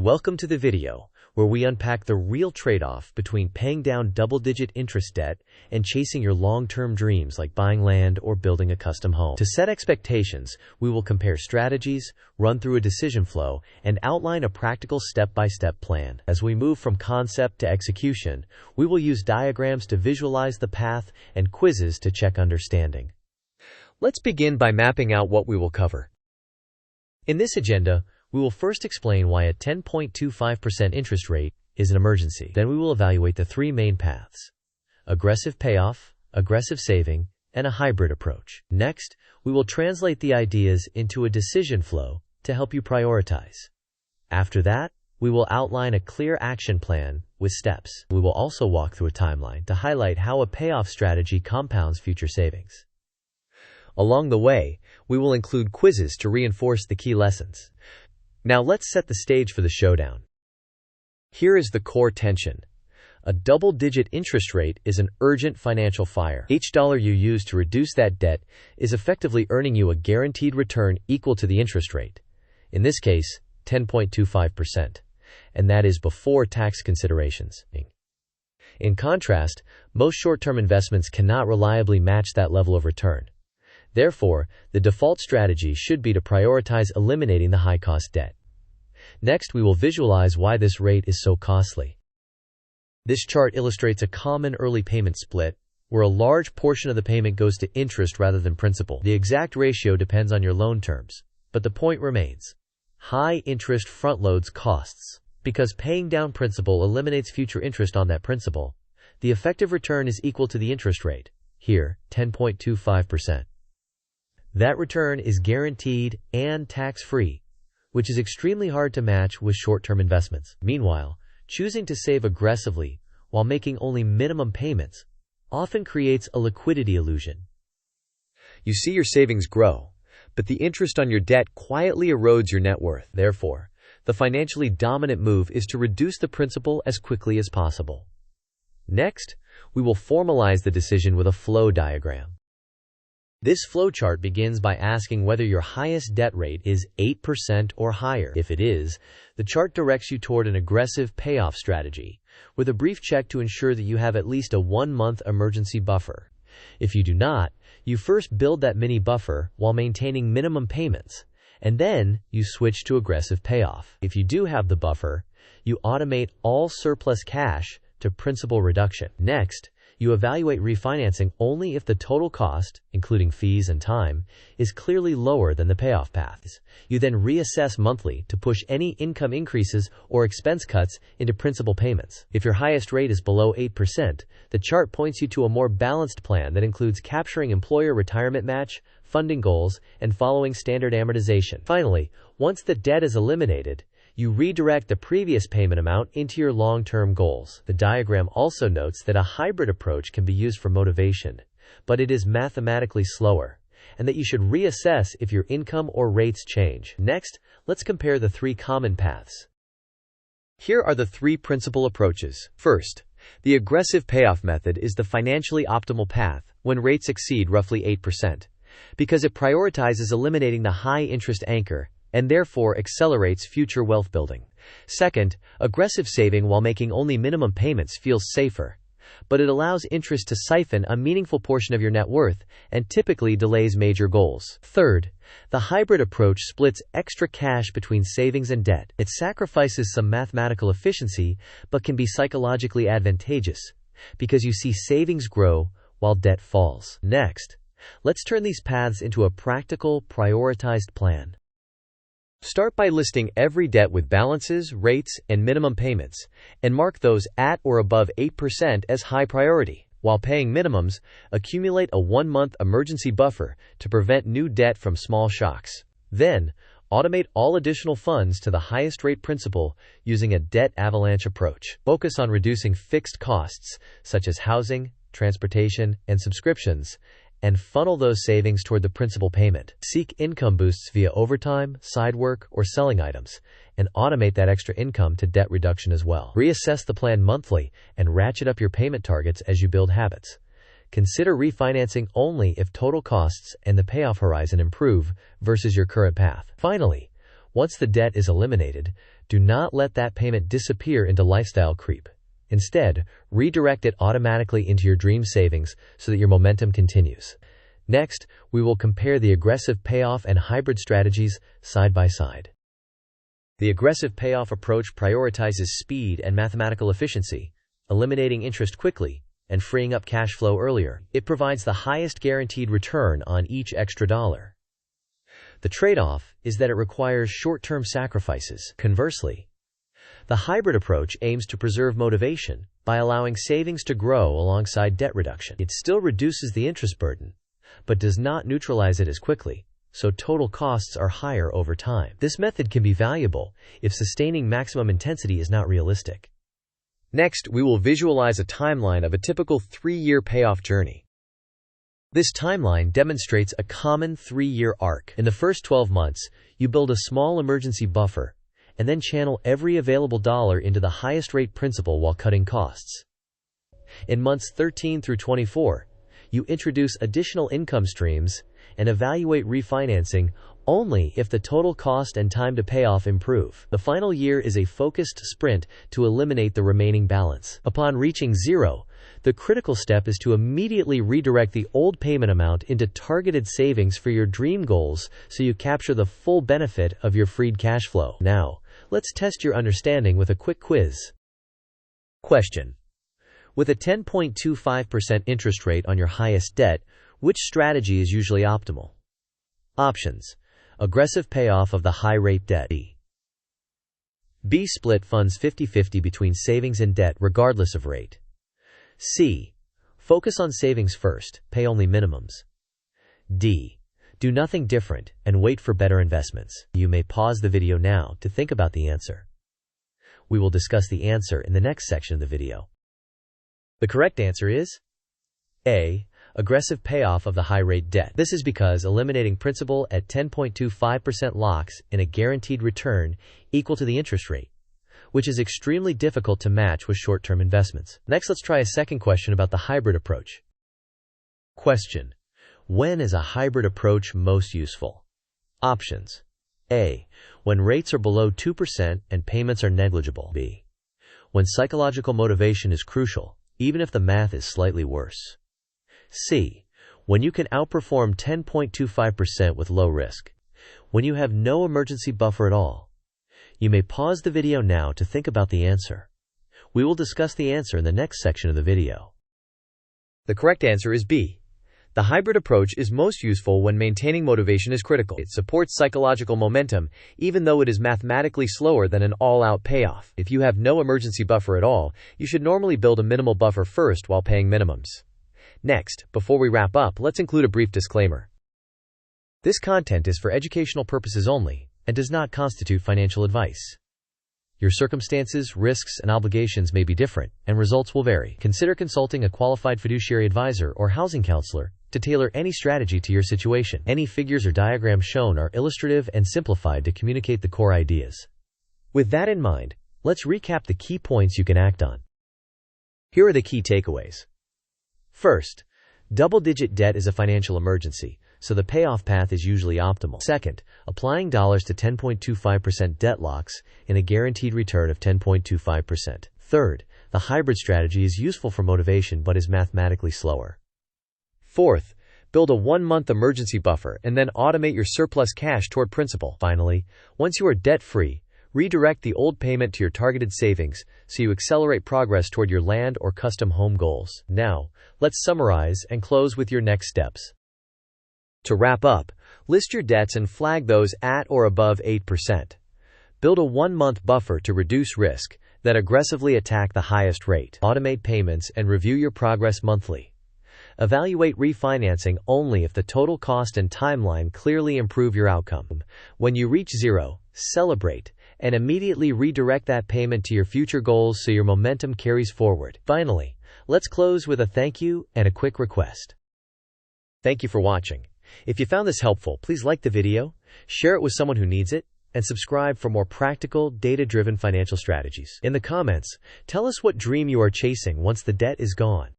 Welcome to the video, where we unpack the real trade-off between paying down double-digit interest debt and chasing your long-term dreams like buying land or building a custom home. To set expectations, we will compare strategies, run through a decision flow, and outline a practical step-by-step plan. As we move from concept to execution, we will use diagrams to visualize the path and quizzes to check understanding. Let's begin by mapping out what we will cover. In this agenda, we will first explain why a 10.25% interest rate is an emergency. Then we will evaluate the three main paths: aggressive payoff, aggressive saving, and a hybrid approach. Next, we will translate the ideas into a decision flow to help you prioritize. After that, we will outline a clear action plan with steps. We will also walk through a timeline to highlight how a payoff strategy compounds future savings. Along the way, we will include quizzes to reinforce the key lessons. Now let's set the stage for the showdown. Here is the core tension. A double-digit interest rate is an urgent financial fire. Each dollar you use to reduce that debt is effectively earning you a guaranteed return equal to the interest rate. In this case, 10.25%. And that is before tax considerations. In contrast, most short-term investments cannot reliably match that level of return. Therefore, the default strategy should be to prioritize eliminating the high-cost debt. Next, we will visualize why this rate is so costly. This chart illustrates a common early payment split, where a large portion of the payment goes to interest rather than principal. The exact ratio depends on your loan terms, but the point remains. High interest front-loads costs. Because paying down principal eliminates future interest on that principal, the effective return is equal to the interest rate, here, 10.25%. That return is guaranteed and tax-free, which is extremely hard to match with short-term investments. Meanwhile, choosing to save aggressively while making only minimum payments often creates a liquidity illusion. You see your savings grow, but the interest on your debt quietly erodes your net worth. Therefore, the financially dominant move is to reduce the principal as quickly as possible. Next, we will formalize the decision with a flow diagram. This flowchart begins by asking whether your highest debt rate is 8% or higher. If it is, the chart directs you toward an aggressive payoff strategy, with a brief check to ensure that you have at least a 1-month emergency buffer. If you do not, you first build that mini buffer while maintaining minimum payments, and then you switch to aggressive payoff. If you do have the buffer, you automate all surplus cash to principal reduction. Next, you evaluate refinancing only if the total cost, including fees and time, is clearly lower than the payoff paths. You then reassess monthly to push any income increases or expense cuts into principal payments. If your highest rate is below 8%, the chart points you to a more balanced plan that includes capturing employer retirement match, funding goals, and following standard amortization. Finally, once the debt is eliminated, you redirect the previous payment amount into your long-term goals. The diagram also notes that a hybrid approach can be used for motivation, but it is mathematically slower, and that you should reassess if your income or rates change. Next, let's compare the three common paths. Here are the three principal approaches. First, the aggressive payoff method is the financially optimal path when rates exceed roughly 8%, because it prioritizes eliminating the high-interest anchor and therefore accelerates future wealth building. Second, aggressive saving while making only minimum payments feels safer, but it allows interest to siphon a meaningful portion of your net worth and typically delays major goals. Third, the hybrid approach splits extra cash between savings and debt. It sacrifices some mathematical efficiency but can be psychologically advantageous because you see savings grow while debt falls. Next, let's turn these paths into a practical, prioritized plan. Start by listing every debt with balances, rates, and minimum payments, and mark those at or above 8% as high priority. While paying minimums, accumulate a 1-month emergency buffer to prevent new debt from small shocks. Then, automate all additional funds to the highest rate principal using a debt avalanche approach. Focus on reducing fixed costs, such as housing, transportation, and subscriptions, and funnel those savings toward the principal payment. Seek income boosts via overtime, side work, or selling items, and automate that extra income to debt reduction as well. Reassess the plan monthly and ratchet up your payment targets as you build habits. Consider refinancing only if total costs and the payoff horizon improve versus your current path. Finally, once the debt is eliminated, Do not let that payment disappear into lifestyle creep. Instead, redirect it automatically into your dream savings so that your momentum continues. Next, we will compare the aggressive payoff and hybrid strategies side by side. The aggressive payoff approach prioritizes speed and mathematical efficiency, eliminating interest quickly and freeing up cash flow earlier. It provides the highest guaranteed return on each extra dollar. The trade-off is that it requires short-term sacrifices. Conversely, the hybrid approach aims to preserve motivation by allowing savings to grow alongside debt reduction. It still reduces the interest burden, but does not neutralize it as quickly, so total costs are higher over time. This method can be valuable if sustaining maximum intensity is not realistic. Next, we will visualize a timeline of a typical 3-year payoff journey. This timeline demonstrates a common 3-year arc. In the first 12 months, you build a small emergency buffer and then channel every available dollar into the highest rate principal while cutting costs. In months 13 through 24, you introduce additional income streams and evaluate refinancing only if the total cost and time to pay off improve. The final year is a focused sprint to eliminate the remaining balance. Upon reaching zero, the critical step is to immediately redirect the old payment amount into targeted savings for your dream goals so you capture the full benefit of your freed cash flow. Now, let's test your understanding with a quick quiz. Question: with a 10.25% interest rate on your highest debt, which strategy is usually optimal? Options: aggressive payoff of the high-rate debt. B. Split funds 50-50 between savings and debt regardless of rate. C. Focus on savings first, pay only minimums. D. Do nothing different and wait for better investments. You may pause the video now to think about the answer. We will discuss the answer in the next section of the video. The correct answer is A. Aggressive payoff of the high-rate debt. This is because eliminating principal at 10.25% locks in a guaranteed return equal to the interest rate, which is extremely difficult to match with short-term investments. Next, let's try a second question about the hybrid approach. Question: when is a hybrid approach most useful? Options: A. When rates are below 2% and payments are negligible. B. When psychological motivation is crucial, even if the math is slightly worse. C. When you can outperform 10.25% with low risk. When you have no emergency buffer at all. You may pause the video now to think about the answer. We will discuss the answer in the next section of the video. The correct answer is B. The hybrid approach is most useful when maintaining motivation is critical. It supports psychological momentum, even though it is mathematically slower than an all-out payoff. If you have no emergency buffer at all, you should normally build a minimal buffer first while paying minimums. Next, before we wrap up, let's include a brief disclaimer. This content is for educational purposes only and does not constitute financial advice. Your circumstances, risks, and obligations may be different, and results will vary. Consider consulting a qualified fiduciary advisor or housing counselor to tailor any strategy to your situation. Any figures or diagrams shown are illustrative and simplified to communicate the core ideas. With that in mind, let's recap the key points you can act on. Here are the key takeaways. First, double-digit debt is a financial emergency, so the payoff path is usually optimal. Second, applying dollars to 10.25% debt locks in a guaranteed return of 10.25%. Third, the hybrid strategy is useful for motivation but is mathematically slower. Fourth, build a 1-month emergency buffer and then automate your surplus cash toward principal. Finally, once you are debt-free, redirect the old payment to your targeted savings so you accelerate progress toward your land or custom home goals. Now, let's summarize and close with your next steps. To wrap up, list your debts and flag those at or above 8%. Build a 1-month buffer to reduce risk, then aggressively attack the highest rate. Automate payments and review your progress monthly. Evaluate refinancing only if the total cost and timeline clearly improve your outcome. When you reach zero, celebrate and immediately redirect that payment to your future goals so your momentum carries forward. Finally, let's close with a thank you and a quick request. Thank you for watching. If you found this helpful, please like the video, share it with someone who needs it, and subscribe for more practical, data-driven financial strategies. In the comments, tell us what dream you are chasing once the debt is gone.